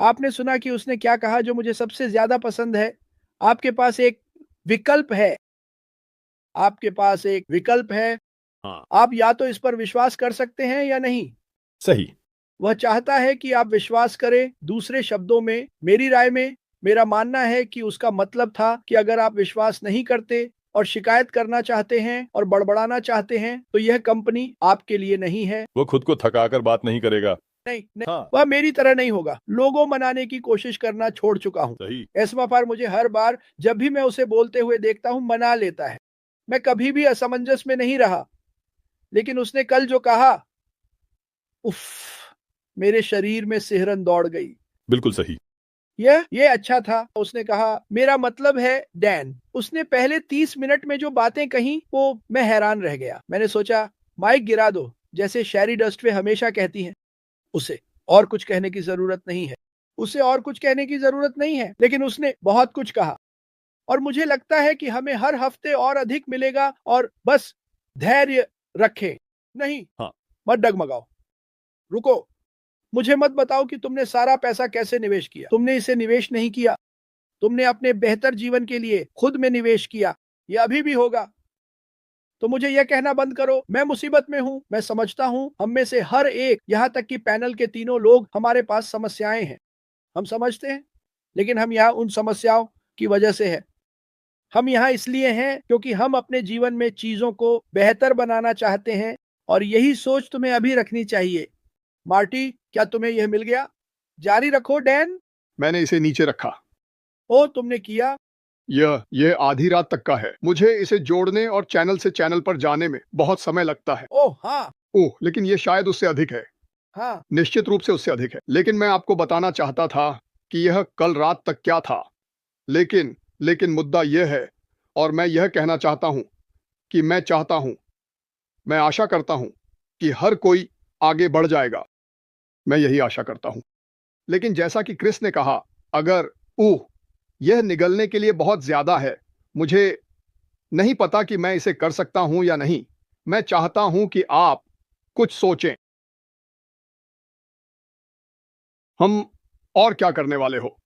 आपने सुना कि उसने क्या कहा जो मुझे सबसे ज्यादा पसंद है? आपके पास एक विकल्प है। आपके पास एक विकल्प है। हाँ। आप या तो इस पर विश्वास कर सकते हैं या नहीं। सही। वह चाहता है कि आप विश्वास करें। दूसरे शब्दों में, मेरी राय में, मेरा मानना है कि उसका मतलब था कि अगर आप विश्वास नहीं करते और शिकायत करना चाहते हैं और बड़बड़ाना चाहते हैं, तो यह कंपनी आपके लिए नहीं है। वो खुद को थकाकर बात नहीं करेगा। नहीं, नहीं, हाँ। वह मेरी तरह नहीं होगा। लोगों मनाने की कोशिश करना छोड़ चुका हूँ। सही। एस्माफार मुझे हर बार जब भी मैं उसे बोलते हुए देखता हूँ, मना लेता है। मैं कभी भी असमंजस में नहीं रहा। लेकिन उसने कल जो कहा, उफ, मेरे शरीर में सिहरन दौड़ गई। बिल्कुल सही। ये अच्छा था। उसने कहा, मेरा मतलब है डैन। उसने पहले 30 मिनट में जो बातें कही, वो मैं हैरान रह गया। मैंने सोचा, माइक गिरा दो, जैसे शैरी डस्टवे हमेशा कहती हैं। उसे और कुछ कहने की जरूरत नहीं है। उसे और कुछ कहने की जरूरत नहीं है। लेकिन उसने बहुत कुछ कहा। और मुझे लगता है कि हमें हर हफ्ते और अधिक मिलेगा, और बस धैर्य रखें। नहीं, हाँ। मत डगमगाओ। रुको। मुझे मत बताओ कि तुमने सारा पैसा कैसे निवेश किया। तुमने इसे निवेश नहीं किया। तुमने अपने बेहतर जीवन के लिए खुद में निवेश किया। यह अभी भी होगा। तो मुझे यह कहना बंद करो, मैं मुसीबत में हूं। मैं समझता हूं, हम में से हर एक, यहां तक कि पैनल के तीनों लोग, हमारे पास समस्याएं हैं। हम समझते हैं। लेकिन हम यहाँ उन समस्याओं की वजह से है। हम यहाँ इसलिए हैं क्योंकि हम अपने जीवन में चीजों को बेहतर बनाना चाहते हैं। और यही सोच तुम्हें अभी रखनी चाहिए। मार्टी, क्या तुम्हें यह मिल गया? जारी रखो डैन। मैंने इसे नीचे रखा। ओ, तुमने किया? यह आधी रात तक का है। मुझे इसे जोड़ने और चैनल से चैनल पर जाने में बहुत समय लगता है। ओह हाँ। ओह, लेकिन यह शायद उससे अधिक है। हाँ। निश्चित रूप से उससे अधिक है। लेकिन मैं आपको बताना चाहता था कि यह कल रात तक क्या था। लेकिन लेकिन मुद्दा यह है, और मैं यह कहना चाहता हूं कि मैं चाहता हूं, मैं आशा करता हूं कि हर कोई आगे बढ़ जाएगा। मैं यही आशा करता हूं। लेकिन जैसा कि क्रिस ने कहा, अगर ओह, यह निगलने के लिए बहुत ज्यादा है। मुझे नहीं पता कि मैं इसे कर सकता हूं या नहीं। मैं चाहता हूं कि आप कुछ सोचें। हम और क्या करने वाले हो?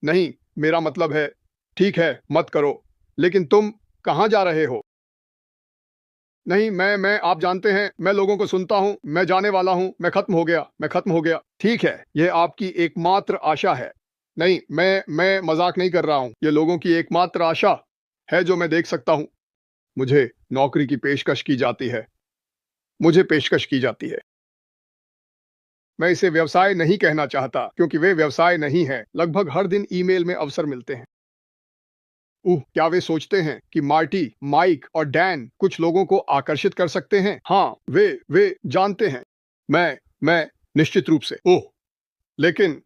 नहीं, मेरा मतलब है, ठीक है, मत करो। लेकिन तुम कहां जा रहे हो? नहीं, मैं आप जानते हैं, मैं लोगों को सुनता हूं। मैं जाने वाला हूं। मैं खत्म हो गया। ठीक है, यह आपकी एकमात्र आशा है। नहीं, मैं मजाक नहीं कर रहा हूं। यह लोगों की एकमात्र आशा है जो मैं देख सकता हूं। मुझे नौकरी की पेशकश की जाती है। मुझे पेशकश की जाती है। मैं इसे व्यवसाय नहीं कहना चाहता क्योंकि वे व्यवसाय नहीं है। लगभग हर दिन ईमेल में अवसर मिलते हैं। क्या वे सोचते हैं कि मार्टी, माइक और डैन कुछ लोगों को आकर्षित कर सकते हैं? हाँ, वे जानते हैं। मैं निश्चित रूप से। लेकिन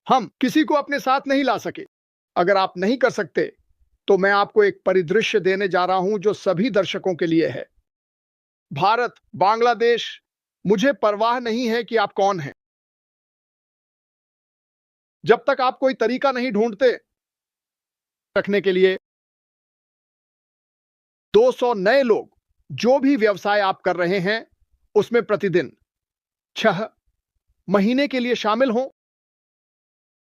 हम किसी को अपने साथ नहीं ला सके। अगर आप नहीं कर सकते, तो मैं आपको एक परिदृश्य देने जा रहा हूं जो सभी दर्शकों के लिए है। भारत, बांग्लादेश, मुझे परवाह नहीं है कि आप कौन हैं। जब तक आप कोई तरीका नहीं ढूंढते रखने के लिए, 200 नए लोग, जो भी व्यवसाय आप कर रहे हैं उसमें प्रतिदिन 6 महीने के लिए शामिल हों,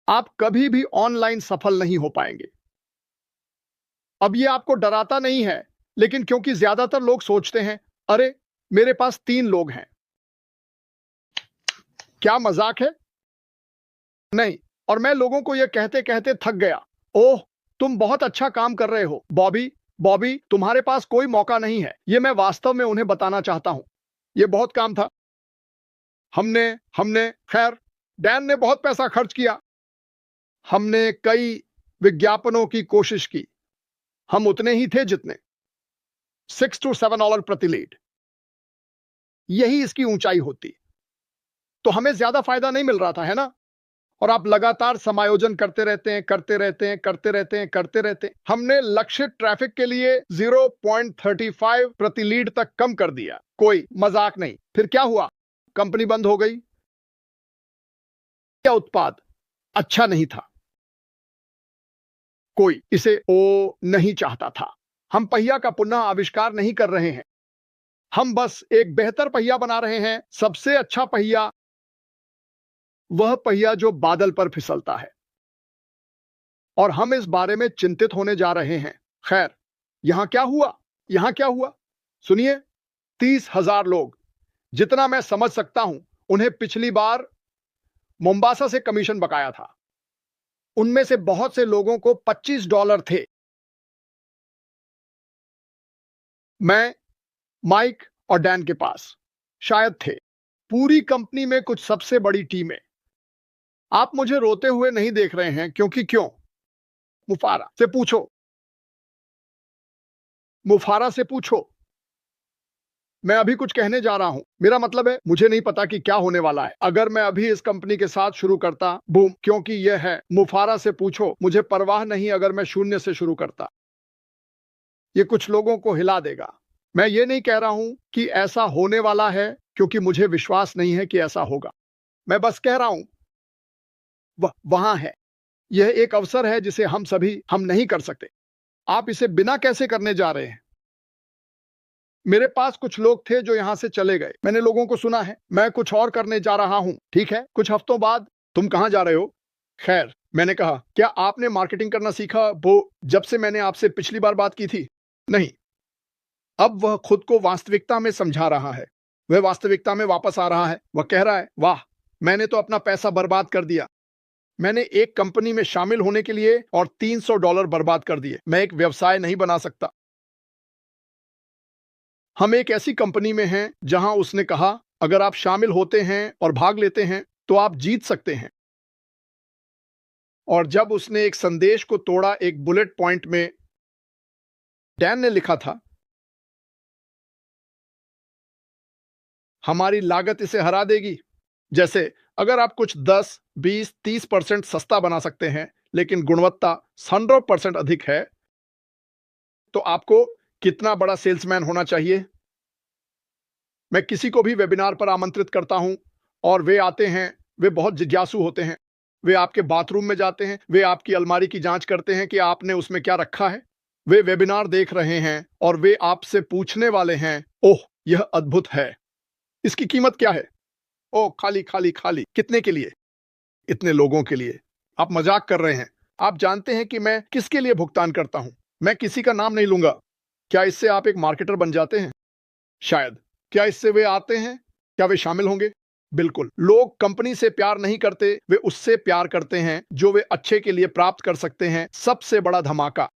आप कभी भी ऑनलाइन सफल नहीं हो पाएंगे। अब ये आपको डराता नहीं है, लेकिन क्योंकि ज्यादातर लोग सोचते हैं, अरे, मेरे पास 3 लोग हैं। क्या मजाक है? नहीं। और मैं लोगों को यह कहते कहते थक गया। ओह, तुम बहुत अच्छा काम कर रहे हो बॉबी। बॉबी, तुम्हारे पास कोई मौका नहीं है। यह मैं वास्तव में उन्हें बताना चाहता हूं। यह बहुत काम था। हमने हमने खैर, डैन ने बहुत पैसा खर्च किया। हमने कई विज्ञापनों की कोशिश की। हम उतने ही थे जितने $6 to $7 प्रति लीड। यही इसकी ऊंचाई होती। तो हमें ज्यादा फायदा नहीं मिल रहा था, है ना? और आप लगातार समायोजन करते रहते हैं, करते रहते हैं, करते रहते हैं, करते रहते हैं। हमने लक्षित ट्रैफिक के लिए 0.35 प्रति लीड तक कम कर दिया। कोई मजाक नहीं। फिर क्या हुआ? कंपनी बंद हो गई। क्या उत्पाद अच्छा नहीं था। कोई इसे नहीं चाहता था। हम पहिया का पुनः आविष्कार नहीं कर रहे हैं। हम बस एक बेहतर पहिया बना रहे हैं, सबसे अच्छा पहिया, वह पहिया जो बादल पर फिसलता है। और हम इस बारे में चिंतित होने जा रहे हैं। खैर, यहां क्या हुआ? यहां क्या हुआ? सुनिए, 30,000 लोग, जितना मैं समझ सकता हूं, उन्हें पिछली बार मोम्बासा से कमीशन बकाया था। उनमें से बहुत से लोगों को $25 थे। मैं, माइक और डैन के पास शायद थे। पूरी कंपनी में कुछ सबसे बड़ी टीमें। आप मुझे रोते हुए नहीं देख रहे हैं, क्योंकि क्यों? मुफारा से पूछो। मुफारा से पूछो। मैं अभी कुछ कहने जा रहा हूं। मेरा मतलब है, मुझे नहीं पता कि क्या होने वाला है। अगर मैं अभी इस कंपनी के साथ शुरू करता, बूम, क्योंकि यह है। मुफारा से पूछो। मुझे परवाह नहीं अगर मैं शून्य से शुरू करता। ये कुछ लोगों को हिला देगा। मैं ये नहीं कह रहा हूं कि ऐसा होने वाला है, क्योंकि मुझे विश्वास नहीं है कि ऐसा होगा। मैं बस कह रहा हूं, वह वहां है। यह एक अवसर है जिसे हम नहीं कर सकते। आप इसे बिना कैसे करने जा रहे हैं? मेरे पास कुछ लोग थे जो यहां से चले गए। मैंने लोगों को सुना है। मैं कुछ और करने जा रहा हूं, ठीक है? कुछ हफ्तों बाद। तुम कहां जा रहे हो? खैर, मैंने कहा, क्या आपने मार्केटिंग करना सीखा वो जब से मैंने आपसे पिछली बार बात की थी? नहीं। अब वह खुद को वास्तविकता में समझा रहा है। वह वास्तविकता में वापस आ रहा है। वह कह रहा है, वाह, मैंने तो अपना पैसा बर्बाद कर दिया। मैंने एक कंपनी में शामिल होने के लिए और $300 बर्बाद कर दिए। मैं एक व्यवसाय नहीं बना सकता। हम एक ऐसी कंपनी में हैं जहां उसने कहा, अगर आप शामिल होते हैं और भाग लेते हैं तो आप जीत सकते हैं। और जब उसने एक संदेश को तोड़ा, एक बुलेट पॉइंट में डैन ने लिखा था, हमारी लागत इसे हरा देगी। जैसे, अगर आप कुछ 10, 20, 30% सस्ता बना सकते हैं, लेकिन गुणवत्ता 100% अधिक है, तो आपको कितना बड़ा सेल्समैन होना चाहिए? मैं किसी को भी वेबिनार पर आमंत्रित करता हूं और वे आते हैं। वे बहुत जिज्ञासु होते हैं। वे आपके बाथरूम में जाते हैं। वे आपकी अलमारी की जांच करते हैं कि आपने उसमें क्या रखा है। वे वेबिनार देख रहे हैं और वे आपसे पूछने वाले हैं, ओह, यह अद्भुत है, इसकी कीमत क्या है? ओह, खाली खाली खाली। कितने के लिए? इतने लोगों के लिए। आप मजाक कर रहे हैं। आप जानते हैं कि मैं किसके लिए भुगतान करता हूं। मैं किसी का नाम नहीं लूंगा। क्या इससे आप एक मार्केटर बन जाते हैं? शायद। क्या इससे वे आते हैं? क्या वे शामिल होंगे? बिल्कुल। लोग कंपनी से प्यार नहीं करते, वे उससे प्यार करते हैं जो वे अच्छे के लिए प्राप्त कर सकते हैं। सबसे बड़ा धमाका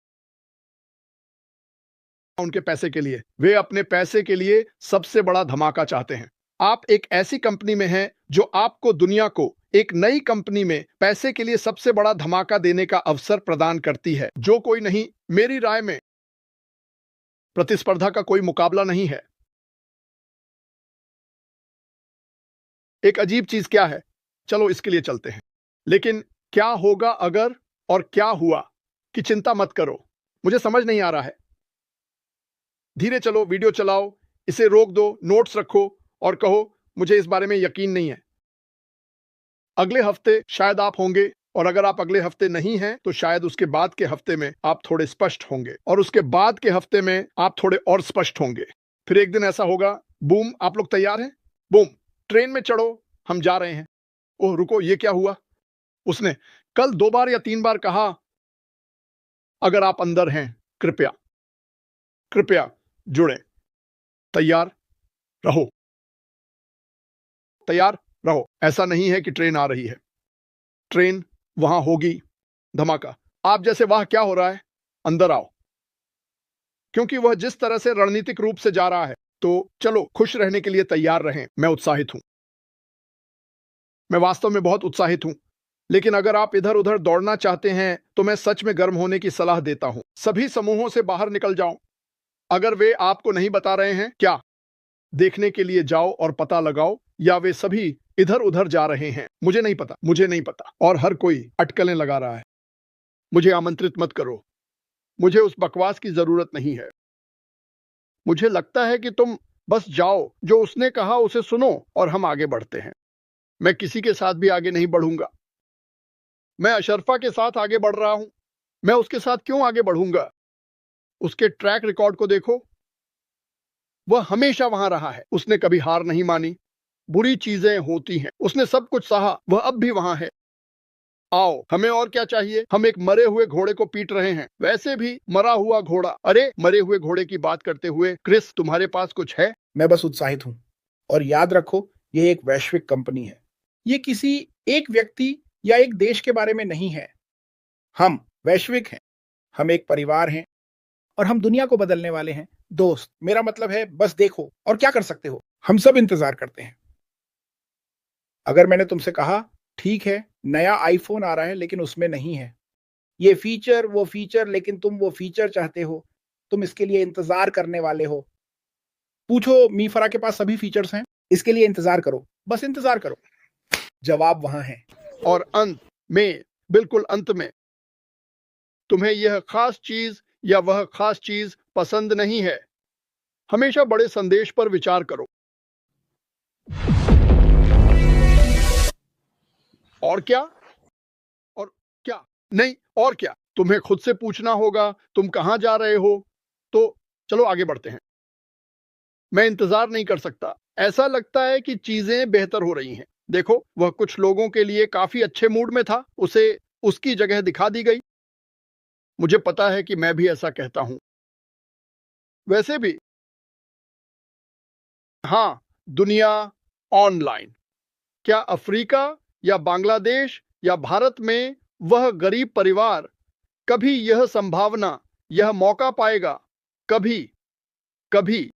उनके पैसे के लिए। वे अपने पैसे के लिए सबसे बड़ा धमाका चाहते हैं। आप एक ऐसी कंपनी में हैं जो आपको दुनिया को एक नई कंपनी में पैसे के लिए सबसे बड़ा धमाका देने का अवसर प्रदान करती है। जो कोई नहीं, मेरी राय में प्रतिस्पर्धा का कोई मुकाबला नहीं है। एक अजीब चीज क्या है? चलो इसके लिए चलते हैं। लेकिन क्या होगा अगर, और क्या हुआ कि चिंता मत करो। मुझे समझ नहीं आ रहा है। धीरे चलो, वीडियो चलाओ, इसे रोक दो, नोट्स रखो और कहो, मुझे इस बारे में यकीन नहीं है। अगले हफ्ते शायद आप होंगे, और अगर आप अगले हफ्ते नहीं हैं तो शायद उसके बाद के हफ्ते में आप थोड़े स्पष्ट होंगे, और उसके बाद के हफ्ते में आप थोड़े और स्पष्ट होंगे। फिर एक दिन ऐसा होगा, बूम, आप लोग तैयार हैं? बूम, ट्रेन में चढ़ो, हम जा रहे हैं। ओह रुको, ये क्या हुआ? उसने कल 2 बार या 3 बार कहा, अगर आप अंदर हैं, कृपया कृपया जुड़ें। तैयार रहो, तैयार रहो। ऐसा नहीं है कि ट्रेन आ रही है। ट्रेन वहां होगी। धमाका। आप जैसे, वाह क्या हो रहा है? अंदर आओ, क्योंकि वह जिस तरह से रणनीतिक रूप से जा रहा है। तो चलो, खुश रहने के लिए तैयार रहें। मैं उत्साहित हूं। मैं वास्तव में बहुत उत्साहित हूं। लेकिन अगर आप इधर उधर दौड़ना चाहते हैं तो मैं सच में गर्म होने की सलाह देता हूं। सभी समूहों से बाहर निकल जाओ। अगर वे आपको नहीं बता रहे हैं क्या देखने के लिए जाओ और पता लगाओ, या वे सभी इधर उधर जा रहे हैं। मुझे नहीं पता, मुझे नहीं पता। और हर कोई अटकलें लगा रहा है। मुझे आमंत्रित मत करो। मुझे उस बकवास की जरूरत नहीं है। मुझे लगता है कि तुम बस जाओ, जो उसने कहा उसे सुनो और हम आगे बढ़ते हैं। मैं किसी के साथ भी आगे नहीं बढ़ूंगा। मैं अशरफा के साथ आगे बढ़ रहा हूं। मैं उसके साथ क्यों आगे बढ़ूंगा? उसके ट्रैक रिकॉर्ड को देखो। वह हमेशा वहां रहा है। उसने कभी हार नहीं मानी। बुरी चीजें होती हैं, उसने सब कुछ सहा, वह अब भी वहां है। आओ, हमें और क्या चाहिए? हम एक मरे हुए घोड़े को पीट रहे हैं। वैसे भी मरा हुआ घोड़ा। अरे, मरे हुए घोड़े की बात करते हुए, क्रिस, तुम्हारे पास कुछ है? मैं बस उत्साहित हूं। और याद रखो, ये एक वैश्विक कंपनी है। ये किसी एक व्यक्ति या एक देश के बारे में नहीं है। हम वैश्विक हैं। हम एक परिवार हैं और हम दुनिया को बदलने वाले हैं। दोस्त, मेरा मतलब है, बस देखो और क्या कर सकते हो। हम सब इंतजार करते हैं। अगर मैंने तुमसे कहा, ठीक है, नया आईफोन आ रहा है लेकिन उसमें नहीं है ये फीचर वो फीचर, लेकिन तुम वो फीचर चाहते हो, तुम इसके लिए इंतजार करने वाले हो। पूछो, मीफरा के पास सभी फीचर्स हैं, इसके लिए इंतजार करो, बस इंतजार करो। जवाब वहां है। और अंत में, बिल्कुल अंत में, तुम्हें यह खास चीज या वह खास चीज पसंद नहीं है। हमेशा बड़े संदेश पर विचार करो। और क्या? और क्या नहीं, और क्या? तुम्हें खुद से पूछना होगा तुम कहां जा रहे हो। तो चलो आगे बढ़ते हैं। मैं इंतजार नहीं कर सकता। ऐसा लगता है कि चीजें बेहतर हो रही हैं। देखो, वह कुछ लोगों के लिए काफी अच्छे मूड में था। उसे उसकी जगह दिखा दी गई। मुझे पता है कि मैं भी ऐसा कहता हूं। वैसे भी, हाँ, दुनिया ऑनलाइन। क्या अफ्रीका या बांग्लादेश या भारत में वह गरीब परिवार कभी यह संभावना, यह मौका पाएगा? कभी कभी।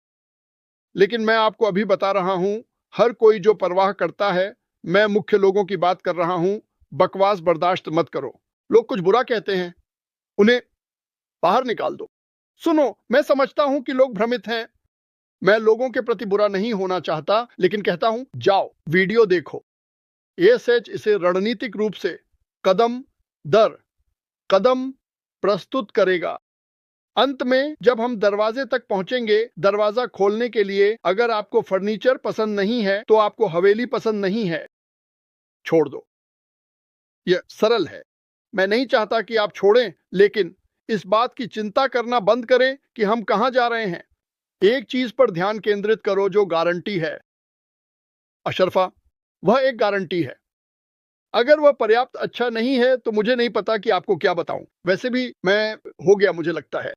लेकिन मैं आपको अभी बता रहा हूं, हर कोई जो परवाह करता है, मैं मुख्य लोगों की बात कर रहा हूं, बकवास बर्दाश्त मत करो। लोग कुछ बुरा कहते हैं, उन्हें बाहर निकाल दो। सुनो, मैं समझता हूं कि लोग भ्रमित हैं। मैं लोगों के प्रति बुरा नहीं होना चाहता, लेकिन कहता हूं, जाओ वीडियो देखो। ये सच इसे रणनीतिक रूप से कदम दर कदम प्रस्तुत करेगा। अंत में, जब हम दरवाजे तक पहुंचेंगे, दरवाजा खोलने के लिए, अगर आपको फर्नीचर पसंद नहीं है तो आपको हवेली पसंद नहीं है, छोड़ दो। यह सरल है। मैं नहीं चाहता कि आप छोड़ें, लेकिन इस बात की चिंता करना बंद करें कि हम कहां जा रहे हैं। एक चीज पर ध्यान केंद्रित करो जो गारंटी है। अशरफा, वह एक गारंटी है। अगर वह पर्याप्त अच्छा नहीं है तो मुझे नहीं पता कि आपको क्या बताऊं। वैसे भी मैं हो गया, मुझे लगता है।